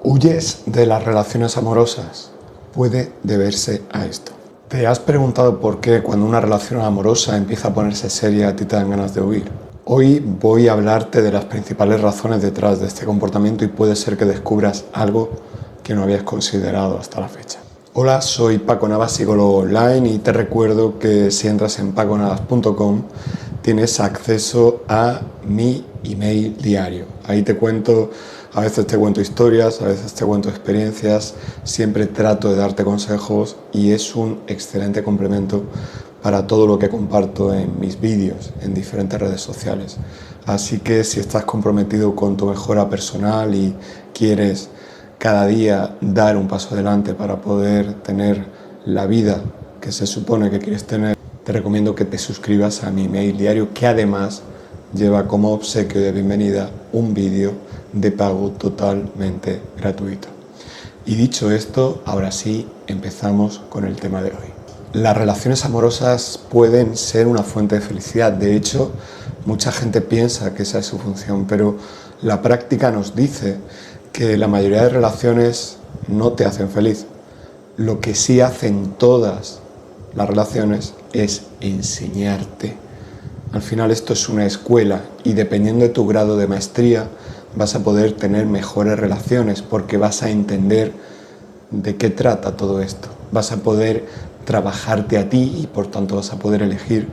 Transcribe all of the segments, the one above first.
¿Huyes de las relaciones amorosas? Puede deberse a esto. ¿Te has preguntado por qué cuando una relación amorosa empieza a ponerse seria a ti te dan ganas de huir? Hoy voy a hablarte de las principales razones detrás de este comportamiento y puede ser que descubras algo que no habías considerado hasta la fecha. Hola, soy Paco Navas, psicólogo online, y te recuerdo que si entras en paconavas.com tienes acceso a mi email diario. Ahí te cuento, a veces te cuento historias, a veces te cuento experiencias, siempre trato de darte consejos y es un excelente complemento para todo lo que comparto en mis vídeos, en diferentes redes sociales. Así que si estás comprometido con tu mejora personal y quieres cada día dar un paso adelante para poder tener la vida que se supone que quieres tener, te recomiendo que te suscribas a mi email diario, que además lleva como obsequio de bienvenida un vídeo de pago totalmente gratuito. Y dicho esto, ahora sí empezamos con el tema de hoy. Las relaciones amorosas pueden ser una fuente de felicidad. De hecho, mucha gente piensa que esa es su función, pero la práctica nos dice que la mayoría de relaciones no te hacen feliz. Lo que sí hacen todas las relaciones es enseñarte. Al final esto es una escuela y dependiendo de tu grado de maestría vas a poder tener mejores relaciones porque vas a entender de qué trata todo esto. Vas a poder trabajarte a ti y por tanto vas a poder elegir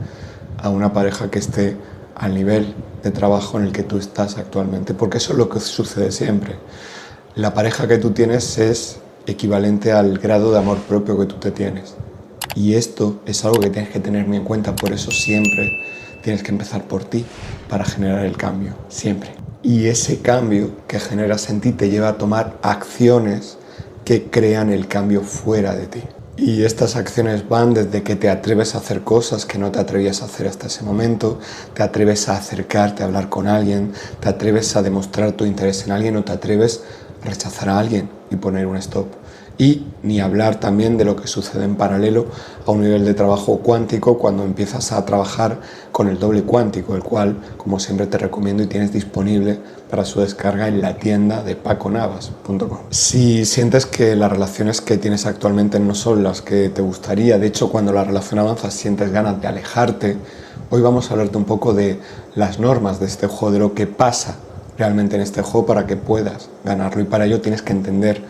a una pareja que esté al nivel de trabajo en el que tú estás actualmente, porque eso es lo que sucede siempre. La pareja que tú tienes es equivalente al grado de amor propio que tú te tienes. Y esto es algo que tienes que tener muy en cuenta, por eso siempre tienes que empezar por ti para generar el cambio, siempre. Y ese cambio que generas en ti te lleva a tomar acciones que crean el cambio fuera de ti. Y estas acciones van desde que te atreves a hacer cosas que no te atrevías a hacer hasta ese momento, te atreves a acercarte a hablar con alguien, te atreves a demostrar tu interés en alguien o te atreves a rechazar a alguien y poner un stop. Y ni hablar también de lo que sucede en paralelo a un nivel de trabajo cuántico cuando empiezas a trabajar con el doble cuántico, el cual, como siempre te recomiendo y tienes disponible para su descarga en la tienda de paconavas.com. Si sientes que las relaciones que tienes actualmente no son las que te gustaría, de hecho cuando la relación avanza sientes ganas de alejarte, hoy vamos a hablarte un poco de las normas de este juego, de lo que pasa realmente en este juego para que puedas ganarlo, y para ello tienes que entender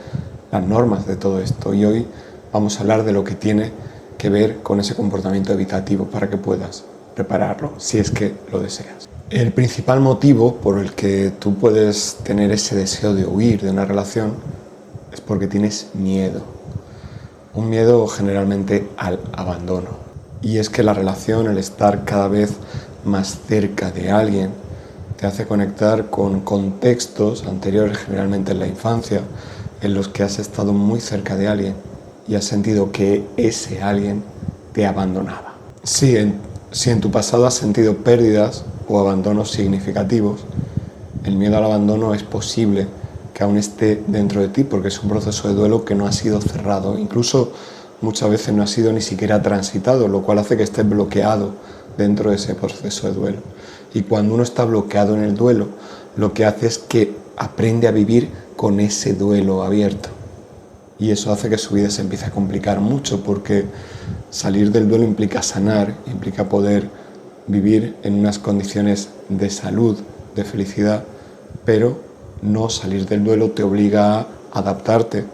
las normas de todo esto, y hoy vamos a hablar de lo que tiene que ver con ese comportamiento evitativo para que puedas repararlo si es que lo deseas. El principal motivo por el que tú puedes tener ese deseo de huir de una relación es porque tienes miedo, un miedo generalmente al abandono. Y es que la relación, el estar cada vez más cerca de alguien, te hace conectar con contextos anteriores, generalmente en la infancia, en los que has estado muy cerca de alguien y has sentido que ese alguien te abandonaba. Si en tu pasado has sentido pérdidas o abandonos significativos, el miedo al abandono es posible que aún esté dentro de ti porque es un proceso de duelo que no ha sido cerrado, incluso muchas veces no ha sido ni siquiera transitado, lo cual hace que estés bloqueado dentro de ese proceso de duelo. Y cuando uno está bloqueado en el duelo, lo que hace es que aprende a vivir con ese duelo abierto. Y eso hace que su vida se empiece a complicar mucho, porque salir del duelo implica sanar, implica poder vivir en unas condiciones de salud, de felicidad, pero no salir del duelo te obliga a adaptarte,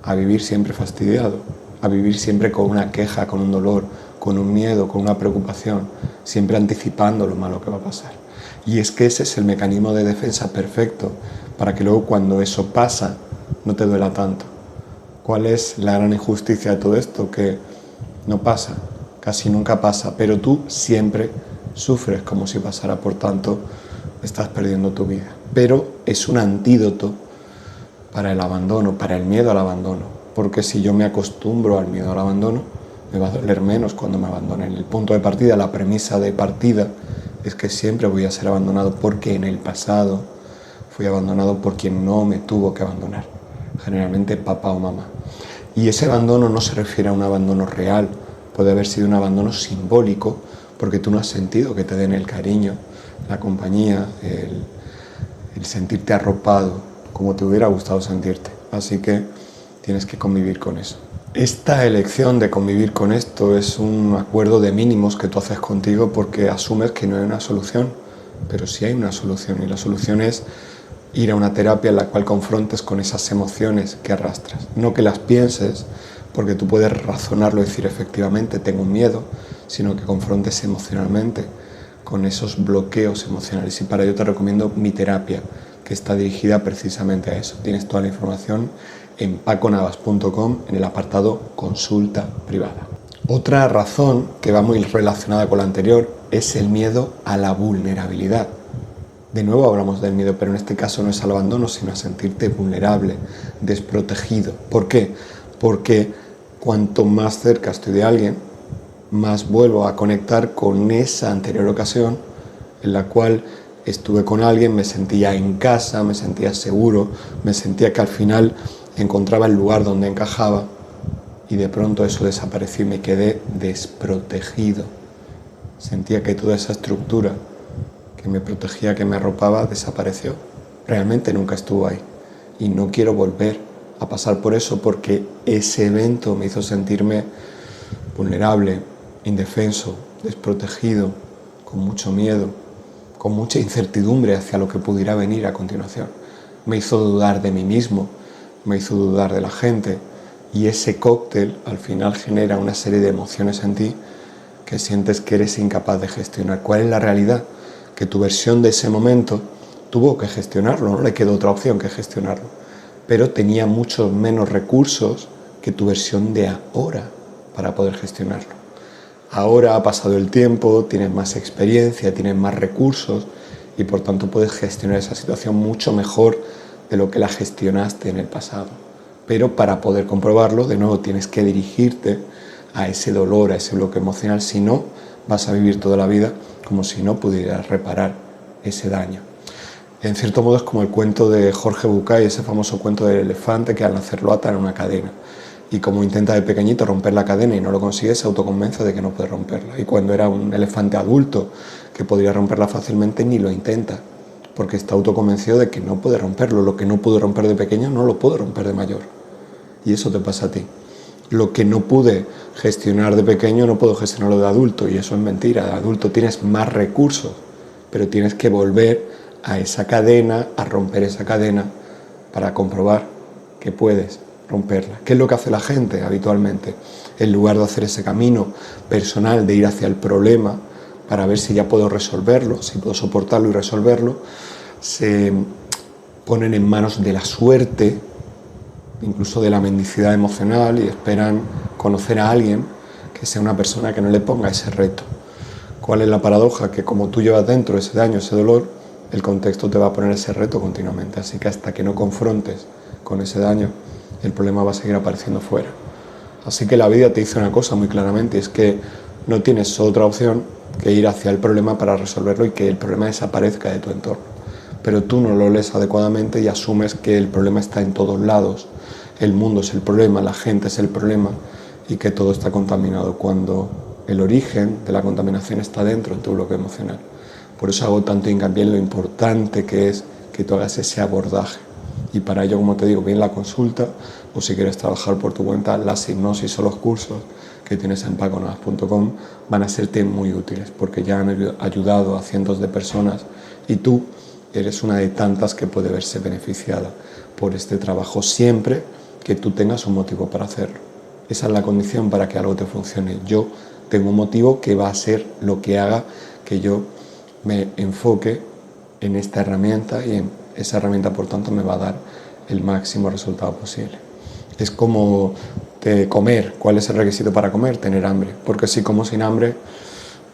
a vivir siempre fastidiado, a vivir siempre con una queja, con un dolor, con un miedo, con una preocupación, siempre anticipando lo malo que va a pasar. Y es que ese es el mecanismo de defensa perfecto para que luego cuando eso pasa no te duela tanto. ¿Cuál es la gran injusticia de todo esto? Que no pasa, casi nunca pasa, pero tú siempre sufres como si pasara, por tanto estás perdiendo tu vida. Pero es un antídoto para el abandono, para el miedo al abandono, porque si yo me acostumbro al miedo al abandono, me va a doler menos cuando me abandonen. El punto de partida, la premisa de partida es que siempre voy a ser abandonado porque en el pasado fui abandonado por quien no me tuvo que abandonar, generalmente papá o mamá. Y ese abandono no se refiere a un abandono real, puede haber sido un abandono simbólico porque tú no has sentido que te den el cariño, la compañía, el sentirte arropado como te hubiera gustado sentirte. Así que tienes que convivir con eso. Esta elección de convivir con esto es un acuerdo de mínimos que tú haces contigo porque asumes que no hay una solución, pero sí hay una solución, y la solución es ir a una terapia en la cual confrontes con esas emociones que arrastras. No que las pienses, porque tú puedes razonarlo y decir efectivamente tengo un miedo, sino que confrontes emocionalmente con esos bloqueos emocionales. Y para ello te recomiendo mi terapia, que está dirigida precisamente a eso. Tienes toda la información en paconavas.com en el apartado consulta privada. Otra razón que va muy relacionada con la anterior es el miedo a la vulnerabilidad. De nuevo hablamos del miedo, pero en este caso no es al abandono, sino a sentirte vulnerable, desprotegido. ¿Por qué? Porque cuanto más cerca estoy de alguien, más vuelvo a conectar con esa anterior ocasión en la cual estuve con alguien, me sentía en casa, me sentía seguro, me sentía que al final encontraba el lugar donde encajaba, y de pronto eso desapareció y me quedé desprotegido. Sentía que toda esa estructura que me protegía, que me arropaba, desapareció. Realmente nunca estuvo ahí y no quiero volver a pasar por eso, porque ese evento me hizo sentirme vulnerable, indefenso, desprotegido, con mucho miedo, con mucha incertidumbre hacia lo que pudiera venir a continuación. Me hizo dudar de mí mismo, me hizo dudar de la gente, y ese cóctel al final genera una serie de emociones en ti que sientes que eres incapaz de gestionar. ¿Cuál es la realidad? Que tu versión de ese momento tuvo que gestionarlo, no le quedó otra opción que gestionarlo, pero tenía muchos menos recursos que tu versión de ahora para poder gestionarlo. Ahora ha pasado el tiempo, tienes más experiencia, tienes más recursos y por tanto puedes gestionar esa situación mucho mejor de lo que la gestionaste en el pasado. Pero para poder comprobarlo, de nuevo tienes que dirigirte a ese dolor, a ese bloque emocional, si no vas a vivir toda la vida como si no pudieras reparar ese daño. En cierto modo es como el cuento de Jorge Bucay, ese famoso cuento del elefante que al nacer lo atan a una cadena. Y como intenta de pequeñito romper la cadena y no lo consigue, se autoconvence de que no puede romperla. Y cuando era un elefante adulto que podría romperla fácilmente, ni lo intenta, porque está autoconvencido de que no puede romperlo. Lo que no pudo romper de pequeño no lo puede romper de mayor. Y eso te pasa a ti. Lo que no pude gestionar de pequeño no puedo gestionarlo de adulto, y eso es mentira. De adulto tienes más recursos, pero tienes que volver a esa cadena, a romper esa cadena para comprobar que puedes romperla. ¿Qué es lo que hace la gente habitualmente? En lugar de hacer ese camino personal de ir hacia el problema para ver si ya puedo resolverlo, si puedo soportarlo y resolverlo, se ponen en manos de la suerte, incluso de la mendicidad emocional, y esperan conocer a alguien que sea una persona que no le ponga ese reto. ¿Cuál es la paradoja? Que como tú llevas dentro ese daño, ese dolor, el contexto te va a poner ese reto continuamente. Así que hasta que no confrontes con ese daño, el problema va a seguir apareciendo fuera. Así que la vida te dice una cosa muy claramente, es que no tienes otra opción que ir hacia el problema para resolverlo y que el problema desaparezca de tu entorno. Pero tú no lo lees adecuadamente y asumes que el problema está en todos lados. El mundo es el problema, la gente es el problema, y que todo está contaminado, cuando el origen de la contaminación está dentro de tu bloque emocional. Por eso hago tanto hincapié en lo importante que es que tú hagas ese abordaje. Y para ello, como te digo, bien la consulta, o si quieres trabajar por tu cuenta, las hipnosis o los cursos que tienes en paconavas.com van a serte muy útiles, porque ya han ayudado a cientos de personas y tú eres una de tantas que puede verse beneficiada por este trabajo, siempre que tú tengas un motivo para hacerlo. Esa es la condición para que algo te funcione. Yo tengo un motivo que va a ser lo que haga que yo me enfoque en esta herramienta, y en esa herramienta, por tanto, me va a dar el máximo resultado posible. Es como de comer. ¿Cuál es el requisito para comer? Tener hambre. Porque si como sin hambre,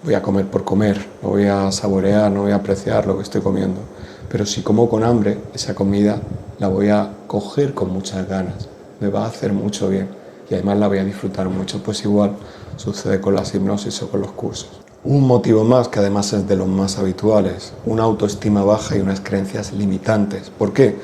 voy a comer por comer, no voy a saborear, no voy a apreciar lo que estoy comiendo. Pero si como con hambre, esa comida la voy a coger con muchas ganas, me va a hacer mucho bien y además la voy a disfrutar mucho. Pues igual sucede con las hipnosis o con los cursos. Un motivo más, que además es de los más habituales, una autoestima baja y unas creencias limitantes. ¿Por qué?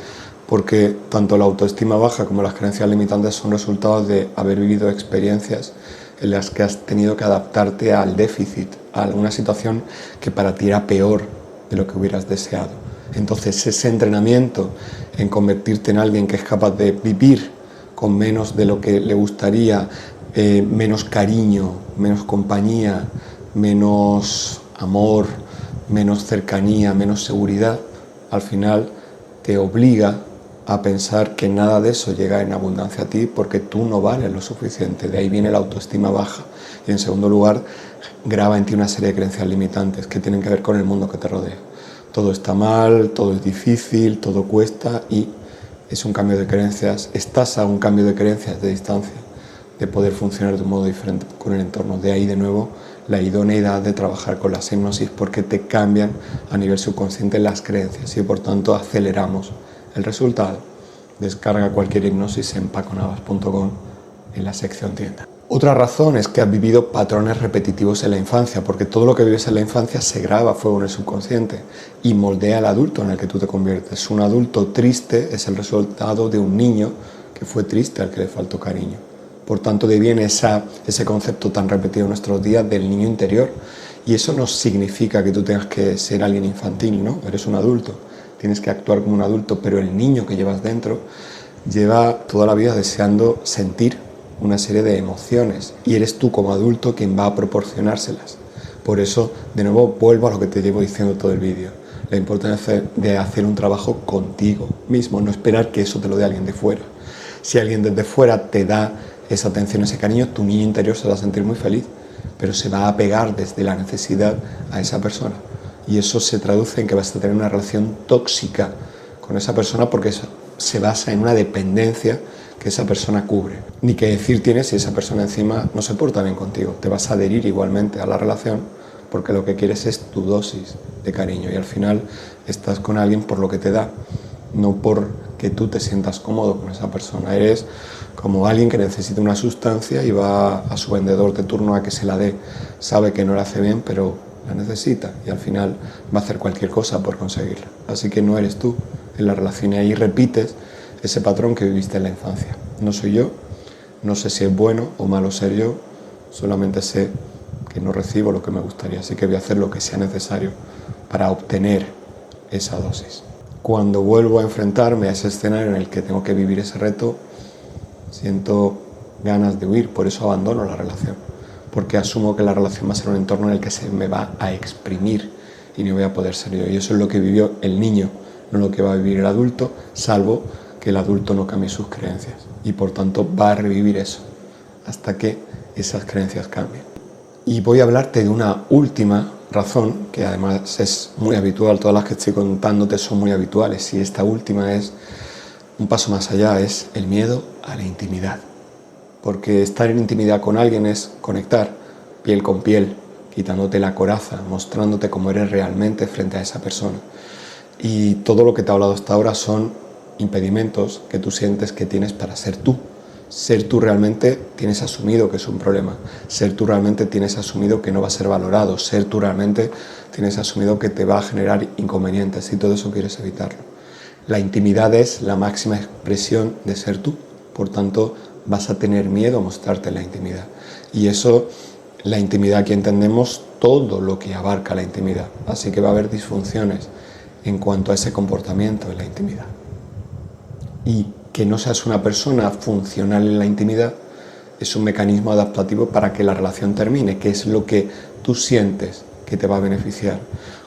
Porque tanto la autoestima baja como las creencias limitantes son resultados de haber vivido experiencias en las que has tenido que adaptarte al déficit, a alguna situación que para ti era peor de lo que hubieras deseado. Entonces ese entrenamiento en convertirte en alguien que es capaz de vivir con menos de lo que le gustaría, menos cariño, menos compañía, menos amor, menos cercanía, menos seguridad, al final te obliga a pensar que nada de eso llega en abundancia a ti porque tú no vales lo suficiente. De ahí viene la autoestima baja. Y en segundo lugar, graba en ti una serie de creencias limitantes que tienen que ver con el mundo que te rodea. Todo está mal, todo es difícil, todo cuesta y es un cambio de creencias. Estás a un cambio de creencias de distancia, de poder funcionar de un modo diferente con el entorno. De ahí de nuevo la idoneidad de trabajar con las hipnosis porque te cambian a nivel subconsciente las creencias y por tanto aceleramos el resultado. Descarga cualquier hipnosis en paconavas.com en la sección tienda. Otra razón es que has vivido patrones repetitivos en la infancia, porque todo lo que vives en la infancia se graba a fuego en el subconsciente y moldea al adulto en el que tú te conviertes. Un adulto triste es el resultado de un niño que fue triste, al que le faltó cariño. Por tanto, de ahí viene ese concepto tan repetido en nuestros días del niño interior. Y eso no significa que tú tengas que ser alguien infantil, ¿no? Eres un adulto, tienes que actuar como un adulto, pero el niño que llevas dentro lleva toda la vida deseando sentir una serie de emociones y eres tú como adulto quien va a proporcionárselas. Por eso, de nuevo, vuelvo a lo que te llevo diciendo todo el vídeo. La importancia de hacer un trabajo contigo mismo, no esperar que eso te lo dé alguien de fuera. Si alguien desde fuera te da esa atención, ese cariño, tu niño interior se va a sentir muy feliz, pero se va a pegar desde la necesidad a esa persona. Y eso se traduce en que vas a tener una relación tóxica con esa persona porque eso se basa en una dependencia que esa persona cubre. Ni qué decir tienes si esa persona encima no se porta bien contigo. Te vas a adherir igualmente a la relación porque lo que quieres es tu dosis de cariño y al final estás con alguien por lo que te da, no por que tú te sientas cómodo con esa persona. Eres como alguien que necesita una sustancia y va a su vendedor de turno a que se la dé. Sabe que no la hace bien, pero la necesita y al final va a hacer cualquier cosa por conseguirla. Así que no eres tú en la relación y ahí repites ese patrón que viviste en la infancia. No soy yo, no sé si es bueno o malo ser yo, solamente sé que no recibo lo que me gustaría, así que voy a hacer lo que sea necesario para obtener esa dosis. Cuando vuelvo a enfrentarme a ese escenario en el que tengo que vivir ese reto, siento ganas de huir, por eso abandono la relación, porque asumo que la relación va a ser un entorno en el que se me va a exprimir y no voy a poder ser yo. Y eso es lo que vivió el niño, no lo que va a vivir el adulto, salvo que el adulto no cambie sus creencias y por tanto va a revivir eso hasta que esas creencias cambien. Y voy a hablarte de una última razón que además es muy habitual, todas las que estoy contándote son muy habituales y esta última es un paso más allá, es el miedo a la intimidad. Porque estar en intimidad con alguien es conectar piel con piel, quitándote la coraza, mostrándote cómo eres realmente frente a esa persona. Y todo lo que te he hablado hasta ahora son impedimentos que tú sientes que tienes para ser tú. Ser tú realmente tienes asumido que es un problema. Ser tú realmente tienes asumido que no va a ser valorado. Ser tú realmente tienes asumido que te va a generar inconvenientes y todo eso quieres evitarlo. La intimidad es la máxima expresión de ser tú. Por tanto, vas a tener miedo a mostrarte en la intimidad. Y eso, la intimidad aquí entendemos todo lo que abarca la intimidad. Así que va a haber disfunciones en cuanto a ese comportamiento en la intimidad. Y que no seas una persona funcional en la intimidad es un mecanismo adaptativo para que la relación termine, que es lo que tú sientes que te va a beneficiar.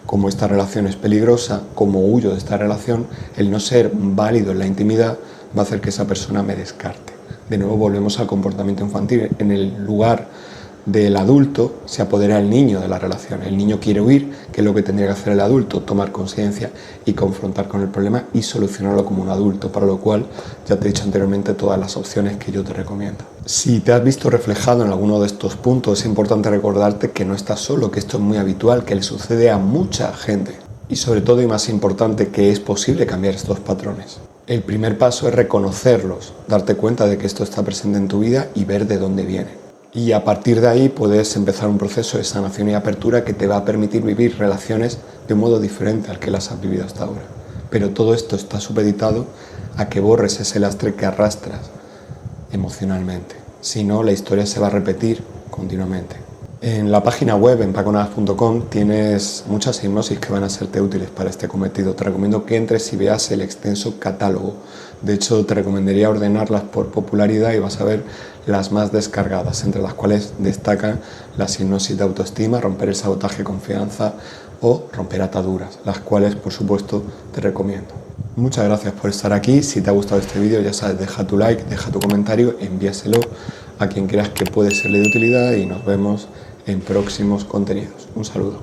Como esta relación es peligrosa, como huyo de esta relación, el no ser válido en la intimidad va a hacer que esa persona me descarte. De nuevo volvemos al comportamiento infantil. En el lugar del adulto se apodera el niño de la relación. El niño quiere huir, que es lo que tendría que hacer el adulto, tomar conciencia y confrontar con el problema y solucionarlo como un adulto, para lo cual ya te he dicho anteriormente todas las opciones que yo te recomiendo. Si te has visto reflejado en alguno de estos puntos, es importante recordarte que no estás solo, que esto es muy habitual, que le sucede a mucha gente y sobre todo y más importante que es posible cambiar estos patrones. El primer paso es reconocerlos, darte cuenta de que esto está presente en tu vida y ver de dónde viene. Y a partir de ahí puedes empezar un proceso de sanación y apertura que te va a permitir vivir relaciones de un modo diferente al que las has vivido hasta ahora. Pero todo esto está supeditado a que borres ese lastre que arrastras emocionalmente. Si no, la historia se va a repetir continuamente. En la página web, en paconadas.com, tienes muchas hipnosis que van a serte útiles para este cometido. Te recomiendo que entres y veas el extenso catálogo. De hecho, te recomendaría ordenarlas por popularidad y vas a ver las más descargadas, entre las cuales destacan las hipnosis de autoestima, romper el sabotaje, confianza o romper ataduras, las cuales, por supuesto, te recomiendo. Muchas gracias por estar aquí. Si te ha gustado este vídeo, ya sabes, deja tu like, deja tu comentario, envíaselo a quien creas que puede serle de utilidad y nos vemos en próximos contenidos. Un saludo.